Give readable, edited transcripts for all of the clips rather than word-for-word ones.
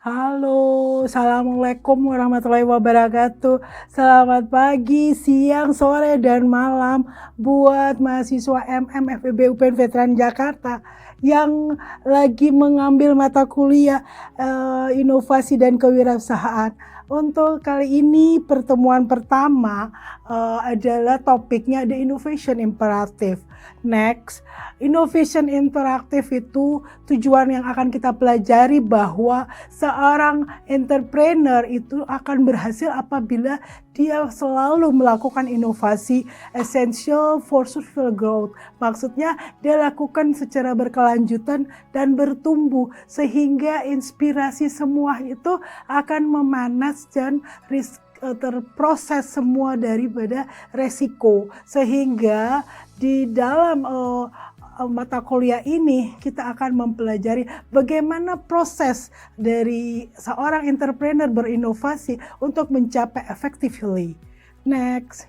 Halo, Assalamualaikum warahmatullahi wabarakatuh. Selamat pagi, siang, sore, dan malam buat mahasiswa FEB UPN Veteran Jakarta yang lagi mengambil mata kuliah inovasi dan kewirausahaan. Untuk kali ini pertemuan pertama adalah topiknya The Innovation Imperative. Next, Innovation Imperative itu tujuan yang akan kita pelajari bahwa seorang entrepreneur itu akan berhasil apabila dia selalu melakukan inovasi essential for survival growth. Maksudnya dia lakukan secara berkelanjutan dan bertumbuh sehingga inspirasi semua itu akan memanas dan terproses semua daripada resiko, sehingga di dalam mata kuliah ini kita akan mempelajari bagaimana proses dari seorang entrepreneur berinovasi untuk mencapai effectively. Next.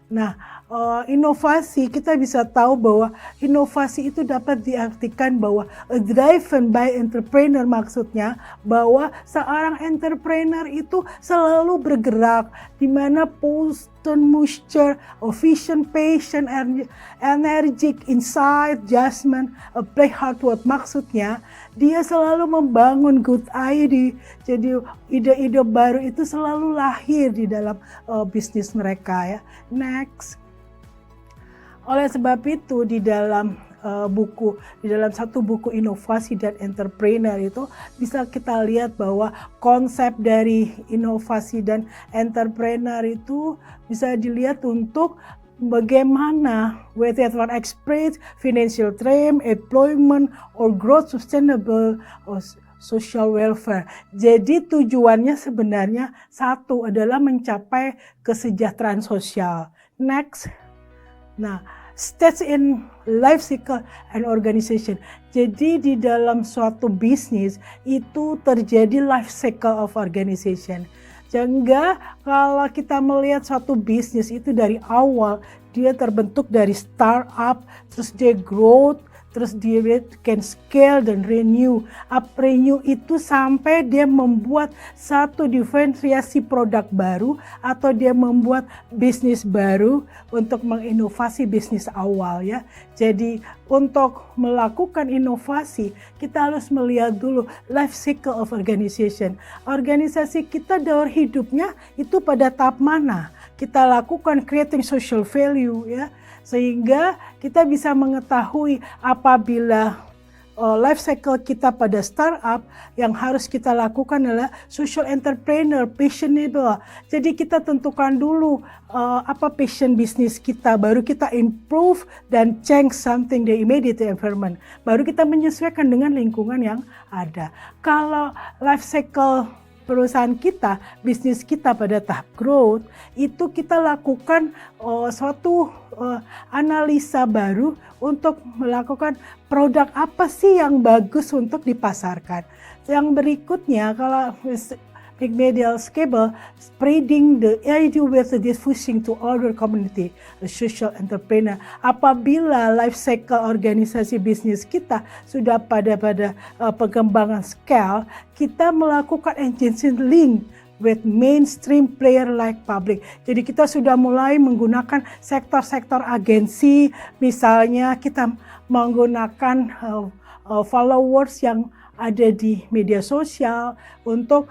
Nah, inovasi kita bisa tahu bahwa inovasi itu dapat diartikan bahwa driven by entrepreneur, maksudnya bahwa seorang entrepreneur itu selalu bergerak di mana posture, vision, passion, energetic, insight, judgment, play hard work. Maksudnya dia selalu membangun good idea. Jadi ide-ide baru itu selalu lahir di dalam bisnis mereka ya. Next. Oleh sebab itu di dalam satu buku inovasi dan entrepreneur itu bisa kita lihat bahwa konsep dari inovasi dan entrepreneur itu bisa dilihat untuk bagaimana whether it one express financial dream, employment, or growth sustainable or social welfare. Jadi tujuannya sebenarnya satu adalah mencapai kesejahteraan sosial. Next. Nah, stage in life cycle and organization. Jadi di dalam suatu bisnis itu terjadi life cycle of organization. Sehingga kalau kita melihat suatu bisnis itu dari awal dia terbentuk dari startup, terus dia growth, terus dia can scale dan renew. Renew itu sampai dia membuat satu diferensiasi produk baru atau dia membuat bisnis baru untuk menginovasi bisnis awal ya. Jadi untuk melakukan inovasi kita harus melihat dulu life cycle of organization. Organisasi kita daur hidupnya itu pada tahap mana? Kita lakukan creating social value ya. Sehingga kita bisa mengetahui apabila life cycle kita pada startup yang harus kita lakukan adalah social entrepreneur, passionable. Jadi kita tentukan dulu apa passion bisnis kita, baru kita improve dan change something the immediate environment. Baru kita menyesuaikan dengan lingkungan yang ada. Kalau life cycle perusahaan kita, bisnis kita pada tahap growth, itu kita lakukan suatu analisa baru untuk melakukan produk apa sih yang bagus untuk dipasarkan. Yang berikutnya, kalau big media scale, spreading the idea with the diffusing to other community, the social entrepreneur. Apabila life cycle organisasi bisnis kita sudah pada pengembangan scale, kita melakukan engagement link with mainstream player like public. Jadi kita sudah mulai menggunakan sektor-sektor agensi, misalnya kita menggunakan followers yang ada di media sosial untuk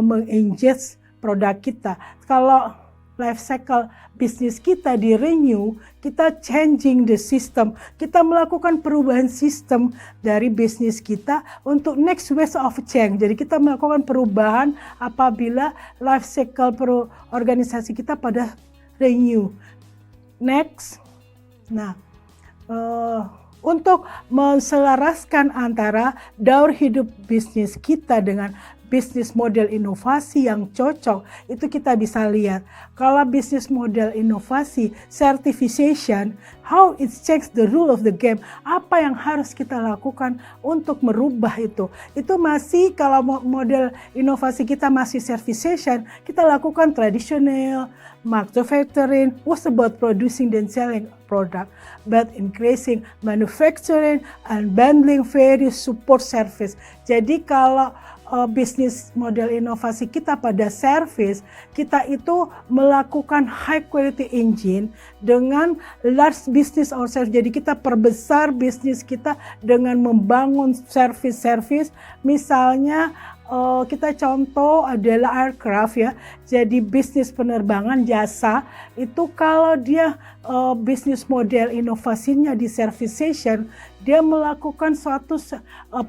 mengengage produk kita. Kalau life cycle bisnis kita di renew, kita changing the system. Kita melakukan perubahan sistem dari bisnis kita untuk next ways of change. Jadi kita melakukan perubahan apabila life cycle organisasi kita pada renew. Next. Nah, untuk menselaraskan antara daur hidup bisnis kita dengan bisnis model inovasi yang cocok, itu kita bisa lihat. Kalau bisnis model inovasi, certification, how it checks the rule of the game, apa yang harus kita lakukan untuk merubah itu. Itu masih kalau model inovasi kita masih certification, kita lakukan tradisional, manufacturing was about producing and selling product, but increasing manufacturing and bundling various support service. Jadi kalau bisnis model inovasi kita pada service, kita itu melakukan high quality engine dengan large business or service. Jadi kita perbesar bisnis kita dengan membangun service-service. Misalnya kita contoh adalah aircraft ya. Jadi bisnis penerbangan jasa itu kalau dia bisnis model inovasinya di servication, dia melakukan suatu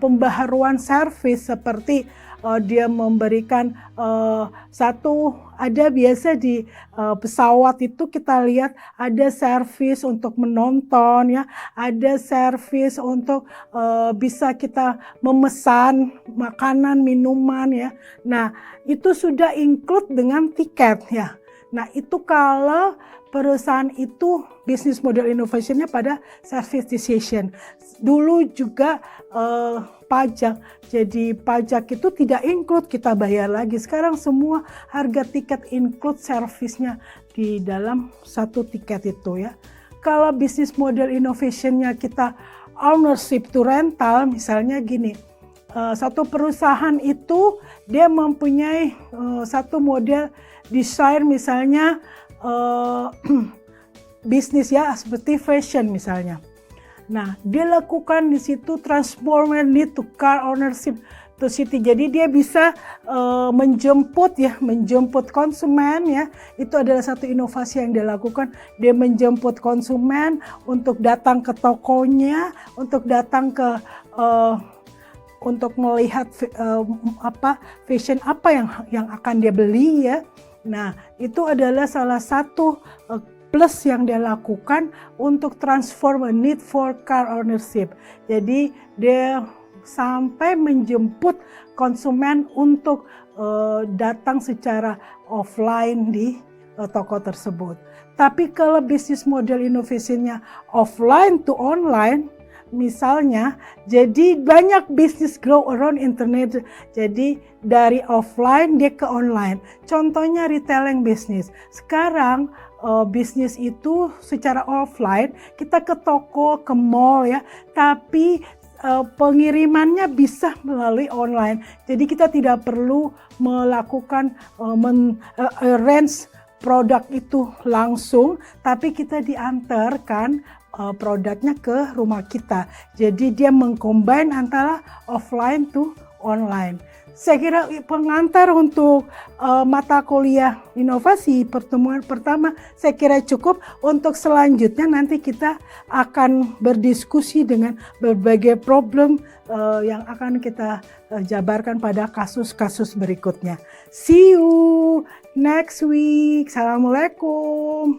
pembaharuan service seperti dia memberikan ada biasa di pesawat itu kita lihat ada servis untuk menonton ya, ada servis untuk bisa kita memesan makanan, minuman ya. Nah, itu sudah include dengan tiket ya. Nah, itu kalau perusahaan itu business model innovation-nya pada service decision. Dulu juga pajak. Jadi pajak itu tidak include, kita bayar lagi. Sekarang semua harga tiket include service-nya di dalam satu tiket itu ya. Kalau business model innovation-nya kita ownership to rental, misalnya gini. Satu perusahaan itu dia mempunyai satu model desain misalnya bisnis ya seperti fashion misalnya. Nah, dia lakukan di situ transformer need to car ownership to city. Jadi dia bisa menjemput konsumen ya. Itu adalah satu inovasi yang dia lakukan. Dia menjemput konsumen untuk datang ke tokonya, untuk datang ke untuk melihat fashion apa yang akan dia beli ya. Nah, itu adalah salah satu plus yang dia lakukan untuk transform a need for car ownership. Jadi dia sampai menjemput konsumen untuk datang secara offline di toko tersebut. Tapi kalau bisnis model inovasinya offline to online, misalnya, jadi banyak bisnis grow around internet. Jadi dari offline dia ke online. Contohnya retailing bisnis. Sekarang bisnis itu secara offline kita ke toko, ke mall ya. Tapi pengirimannya bisa melalui online. Jadi kita tidak perlu melakukan arrange produk itu langsung, tapi kita diantarkan produknya ke rumah kita. Jadi dia mengcombine antara offline to online. Saya kira pengantar untuk mata kuliah inovasi pertemuan pertama saya kira cukup. Untuk selanjutnya nanti kita akan berdiskusi dengan berbagai problem yang akan kita jabarkan pada kasus-kasus berikutnya. See you next week. Assalamualaikum.